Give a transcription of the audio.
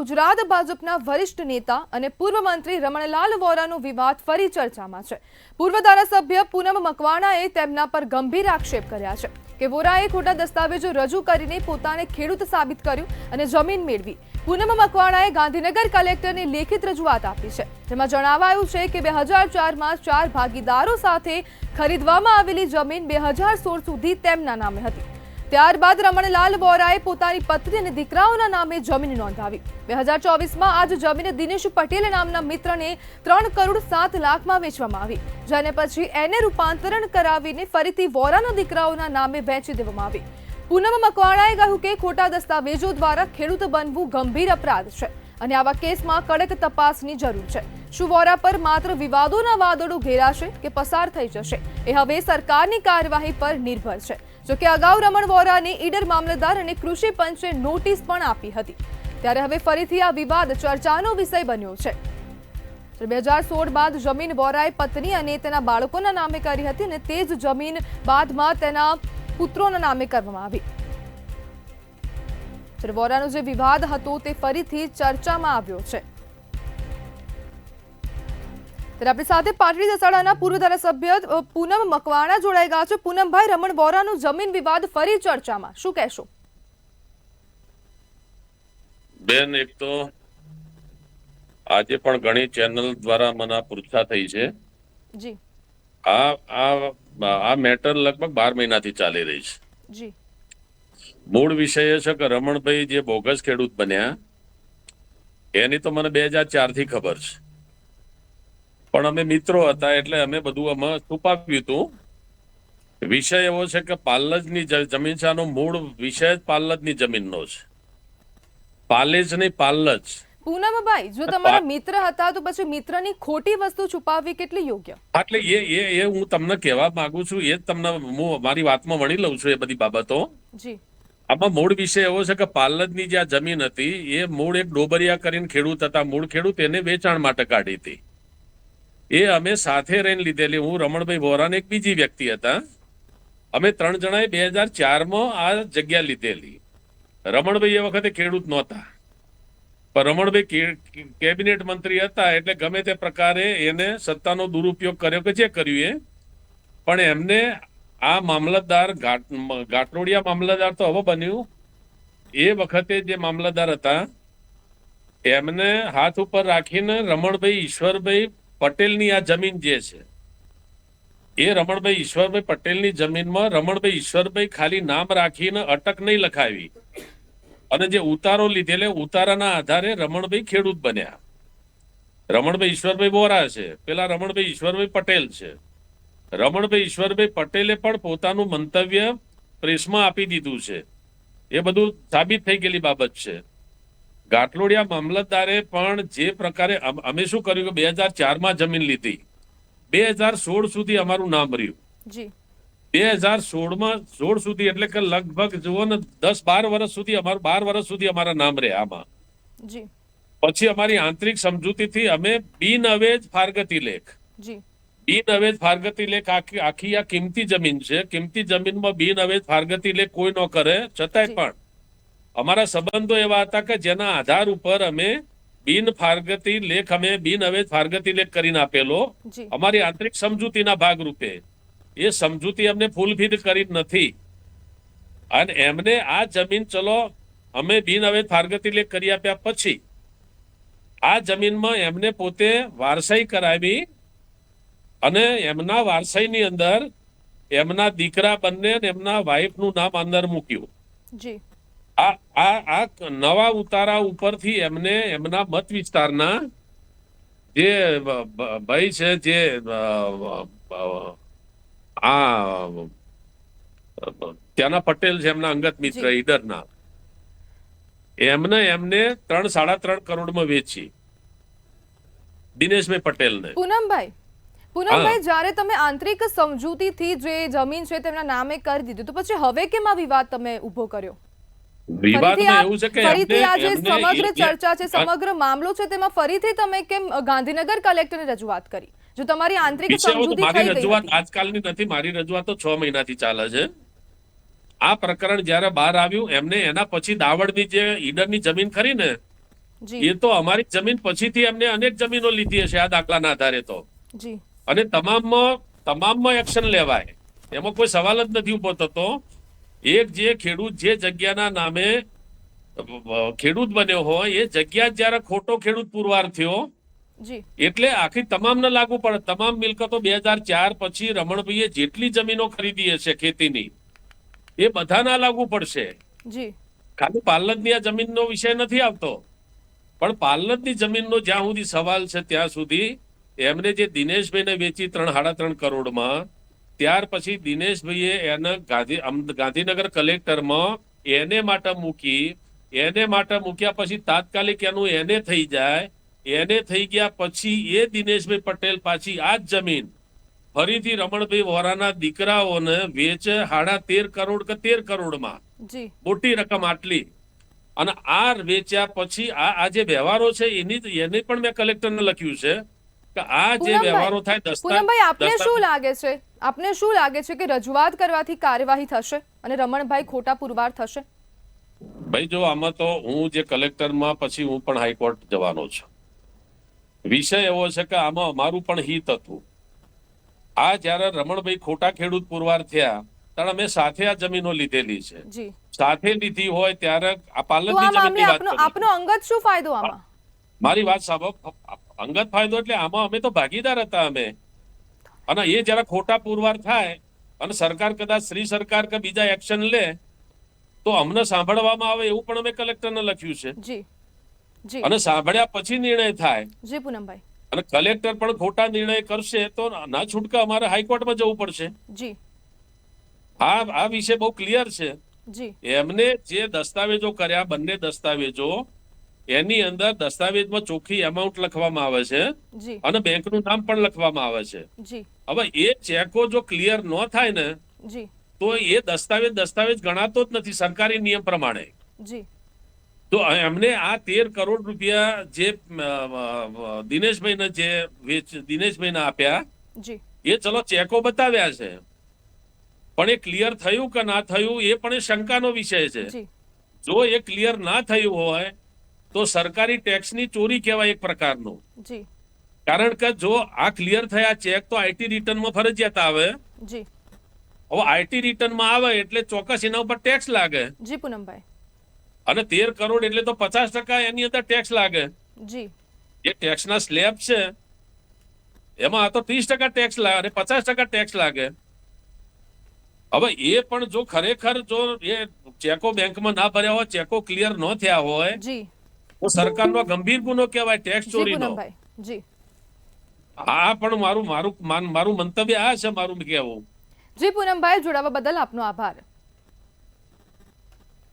ગુજરાત ભાજપના વરિષ્ઠ નેતા અને પૂર્વ મંત્રી રમણલાલ વોરાનો વિવાદ ફરી ચર્ચામાં છે। પૂર્વ ધારાસભ્ય પૂનમ મકવાણાએ તેમના પર ગંભીર આક્ષેપ કર્યા છે કે વોરાએ ખોટા દસ્તાવેજો રજૂ કરીને પોતાને ખેડૂત સાબિત કર્યું અને જમીન મેળવી। પૂનમ મકવાણાએ ગાંધીનગર કલેક્ટરને લેખિત રજૂઆત આપી છે, જેમાં જણાવાયું છે કે 2004માં 4 ભાગીદારો સાથે ખરીદવામાં આવેલી જમીન 2016 સુધી તેમના નામે હતી। ત્યારબાદ રમણલાલ વોરાએ પોતાની પત્ની અને દીકરાઓના નામે જમીન નોંધાવી। 2024માં આ જમીન દિનેશ પટેલ નામના મિત્રને 3 કરોડ 7 લાખમાં વેચવામાં આવી, જેને પછી એને રૂપાંતરણ કરાવીને ફરીથી વોરાના દીકરાઓના નામે વેચી દેવામાં આવી। પૂનમ મકવાણાએ કહ્યું કે ખોટા દસ્તાવેજો દ્વારા ખેડૂત બનવું ગંભીર અપરાધ છે અને આવા કેસમાં કડક તપાસની જરૂર છે। શું વોરા પર માત્ર વિવાદોના વાદળો ઘેરાશે કે પસાર થઈ જશે, એ હવે સરકારની કાર્યવાહી પર નિર્ભર છે। જો કે અગાઉ રમણ વોરાને ઈડર મામલતદાર અને કૃષિ પંચે નોટિસ પણ આપી હતી, ત્યારે હવે ફરીથી આ વિવાદ ચર્ચાનો વિષય બન્યો છે। 2016 બાદ જમીન વોરાએ પત્ની અને તેના બાળકોના નામે કરી હતી અને તે જ જમીન બાદમાં તેના પુત્રોના નામે કરવામાં આવી। વોરાનો જે વિવાદ હતો તે ફરીથી ચર્ચામાં આવ્યો છે। આપણી સાથે પાટડી દસાડાના પૂર્વ ધારાસભ્ય પૂનમ મકવાણા જોડાઈ ગયા છે। પૂનમભાઈ, રમણ વોરાનો જમીન વિવાદ ફરી ચર્ચામાં, શું કહેશો? બેન, એક તો આજે પણ ઘણી ચેનલ દ્વારા મને પૃચ્છા થઈ છે જી। આ મેટર લગભગ 12 મહિનાથી ચાલી રહી છે જી। મૂળ વિષય એ છે કે રમણભાઈ જે બોગસ ખેડૂત બન્યા એની તો મને 2004 થી ખબર છે, પણ અમે મિત્રો હતા એટલે અમે બધું અમે છુપાવ્યું હતું। વિષય એવો છે કે પાલજની જમીન છે, આનો મૂળ વિષય જ પાલજની જમીનનો છે, પાલેજ નહીં પાલજ। પૂનમભાઈ, જો તમારા મિત્ર હતા તો પછી મિત્રની ખોટી વસ્તુ છુપાવવી કેટલી યોગ્ય? એટલે એ હું તમને કહેવા માંગુ છું, એ જ તમને હું મારી વાતમાં વણી લઉં છું એ બધી બાબતો। જી। આમાં મૂળ વિષય એવો છે કે પાલજની જે જમીન હતી એ મૂળ એક ડોબરિયા કરીને ખેડૂત હતા, મૂળ ખેડૂત, એને વેચાણ માટે કાઢી હતી। એ અમે સાથે રહીને લીધેલી। હું, રમણભાઈ વોરા ને એક બીજી વ્યક્તિ હતા, અમે 3 જણાએ 2004માં આ જગ્યા લીધેલી। રમણભાઈ એ વખતે ખેડૂત નહોતા, પણ રમણભાઈ કેબિનેટ મંત્રી હતા એટલે ગમે તે પ્રકારે એને સત્તાનો દુરુપયોગ કર્યો કે જે કર્યું એ, પણ એમને આ મામલતદાર ઘાટલોડિયા મામલતદાર તો હવે બન્યું, એ વખતે જે મામલતદાર હતા એમને હાથ ઉપર રાખીને રમણભાઈ ઈશ્વરભાઈ પટેલની આ જમીન જે છે એ રમણભાઈ ઈશ્વરભાઈ પટેલની જમીનમાં રમણભાઈ ઈશ્વરભાઈ ખાલી નામ રાખીને અટક નહીં લખાવી અને જે ઉતારો લીધેલે ઉતારાના આધારે રમણભાઈ ખેડૂત બન્યા। રમણભાઈ ઈશ્વરભાઈ વોરા છે, પેલા રમણભાઈ ઈશ્વરભાઈ પટેલ છે। રમણભાઈ ઈશ્વરભાઈ પટેલે પણ પોતાનું મંતવ્ય પ્રેસમાં આપી દીધું છે, એ બધું સાબિત થઈ ગયેલી બાબત છે। ઘાટલોડિયા મામલતદારે પણ જે પ્રકારે અમે શું કર્યું કે 2004માં જમીન લીધી, 2016 સુધી અમારું નામ રહ્યું જી। 2016 સુધી એટલે કે લગભગ જુઓ ને 10-12 વર્ષ સુધી અમારું 12 વર્ષ સુધી અમારા નામ રહ્યા આમાં જી। પછી અમારી આંતરિક સમજૂતીથી અમે બિન અવેજ ફારગતી લેખ જી। બિન અવેજ ફારગતી લેખ આખી આ કિંમતી જમીન છે, કિંમતી જમીનમાં બિન અવેજ ફારગતી લેખ કોઈ ન કરે, છતાંય પણ અમારા સંબંધો એવા હતા કે જેના આધાર ઉપર અમે બિન ફારગતી લેખ અમે બિન અવેજ ફારગતી લેખ કરીને આપેલો અમારી આંતરિક સમજૂતીના ભાગરૂપે। એ સમજૂતી અમને ફૂલફિલ કરી નથી અને એમને આ જમીન ચલો અમે બિન અવેજ ફારગતી લેખ કરી આપ્યા પછી આ જમીનમાં એમને પોતે વારસાઈ કરાવી અને એમના વારસાઈની અંદર એમના દીકરા બંને એમના વાઇફનું નામ અંદર મૂક્યું જી। આ નવા ઉતારા ઉપરથી એમને એમના મત વિસ્તારના જે ભાઈ છે, જે ત્યાંના પટેલ છે એમના અંગત મિત્ર ઈડરના, એમને 3-3.5 કરોડમાં વેચી દિનેશભાઈ પટેલને। પૂનમભાઈ, જ્યારે તમે આંતરિક સમજૂતીથી જે જમીન છે તેમના નામે કરી દીધું, તો પછી હવે કેમ આ વિવાદ તમે ઉભો કર્યો? વિવાદમાં એવું છે કે ફરીથી આ જે સમગ્ર ચર્ચા છે, સમગ્ર મામલો છે, તેમાં ફરીથી તમે કેમ ગાંધીનગર કલેક્ટરને રજૂઆત કરી? જો તમારી આંતરિક સમજૂતી થઈ ગઈ, રજૂઆત આજકાલની નથી, મારી રજૂઆત તો 6 મહિનાથી ચાલે છે। આ પ્રકરણ જ્યારે બહાર આવ્યું એમને એના પછી દાવડની જે ઈડરની જમીન ખરી ને જી એ તો અમારી જમીન પછીથી એમને અનેક જમીનો લીધી હશે આ દાખલાના આધારે તો, જી અને તમામમાં એક્શન લેવાય, એમાં કોઈ સવાલ જ નથી ઉભો થતો. એક જે ખેડૂત જે જગ્યાના નામે ખેડૂત બન્યો હોય એ જગ્યા જ્યારે ખોટો ખેડૂત પુરવાર થયો જી એટલે આખી તમામને લાગુ પડે. તમામ મિલકતો 2004 પછી રમણભાઈએ જેટલી જમીનો ખરીદી હશે ખેતીની એ બધાના લાગુ પડશે. જી ખાલી પાલનની આ જમીનનો વિષય નથી આવતો, પણ પાલનની જમીનનો જ્યાં સુધી સવાલ છે ત્યાં સુધી એમને જે દિનેશભાઈને વેચી 3.5 કરોડમાં, ત્યાર પછી દિનેશભાઈએ એને ગાંધીનગર કલેક્ટરમાં એને માટે મૂક્યા પછી તાત્કાલિક એનું એને થઈ જાય, એને થઈ ગયા પછી એ દિનેશભાઈ પટેલ પાછી આ જ જમીન ફરીથી રમણભાઈ વોરાના દીકરાઓને વેચે 13.5 કરોડ કે 13 કરોડમાં, જી મોટી રકમ આટલી. અને આ વેચ્યા પછી આ જે વ્યવહારો છે એને પણ મેં કલેક્ટરને લખ્યું છે કે આ જે વ્યવહારો થાય પૂનમભાઈ, આપને શું લાગે છે કે રજૂઆત કરવાથી કાર્યવાહી થશે અને રમણભાઈ ખોટા પુરવાર થશે? ભાઈ જો આમાં તો હું જે કલેક્ટરમાં પછી હું પણ હાઈકોર્ટ જવાનો છું. વિષય એવો છે કે આમાં અમારું પણ હિત હતું. આ જયારે રમણભાઈ ખોટા ખેડૂત પુરવાર થયા ત્યારે અમે સાથે આ જમીનો લીધેલી છે. જી સાથે લીધી હોય ત્યારે આ પાલનની તો આ જમીનની મામલે વાત આપનો અંગત શું ફાયદો આમાં? મારી વાત સાંભળો. અંગત ફાયદો એટલે આમાં અમે તો ભાગીદાર હતા અમે. અને એ જયારે ખોટા પુરવાર થાય અને સરકાર કદાચ શ્રી સરકાર કે બીજા એક્શન લે તો અમને સાંભળવામાં આવે એવું પણ અમે કલેક્ટરને લખ્યું છે. જી જી અને સાંભળ્યા પછી નિર્ણય થાય જી પૂનમભાઈ, અને કલેક્ટર પણ ખોટા નિર્ણય કરશે તો ના છૂટકા અમારે હાઈકોર્ટમાં જવું પડશે. જી આ વિષય બહુ ક્લિયર છે. જી એમને જે દસ્તાવેજો કર્યા બંને દસ્તાવેજો એની અંદર દસ્તાવેજમાં ચોખ્ખી અમાઉન્ટ લખવામાં આવે છે જી અને બેંકનું નામ પણ લખવામાં આવે છે. જી હવે એ ચેકો જો ક્લિયર ન થાય ને જી તો એ દસ્તાવેજ ગણાતો જ નથી સરકારી નિયમ પ્રમાણે. જી તો એમને આ 13 કરોડ રૂપિયા જે દિનેશભાઈને આપ્યા જી એ ચલો ચેકો બતાવ્યા છે, પણ એ ક્લિયર થયું કે ના થયું એ પણ એ શંકાનો વિષય છે. જી જો એ ક્લિયર ના થયું હોય તો સરકારી ટેક્સની ચોરી કહેવાય એક પ્રકારનું. જી કારણ કે જો આ ક્લિયર થયા ચેક તો આઈટી રિટર્નમાં ફરજિયાત આવે. જી હવે આઈટી રિટર્નમાં આવે એટલે ચોક્કસ એના ઉપર ટેક્સ લાગે, જી પૂનમભાઈ, અને 13 કરોડ એટલે તો 50% એની અંદર ટેક્સ લાગે. જી જે ટેક્સના સ્લેબ છે એમાં આ તો 30% ટેક્સ લાગે અને 50% ટેક્સ લાગે. હવે એ પણ જો ખરેખર જો એ ચેકો બેંકમાં ના ભર્યા હોય, ચેકો ક્લિયર ન થયા હોય જી તો સરકારનો ગંભીર ગુનો કહેવાય ટેક્સ જી ચોરીનો. પૂનમભાઈ, જી આ પણ મારું મંતવ્ય આ છે, મારું કહેવું. જી પૂનમભાઈ, જોડાવા બદલ આપનો આભાર.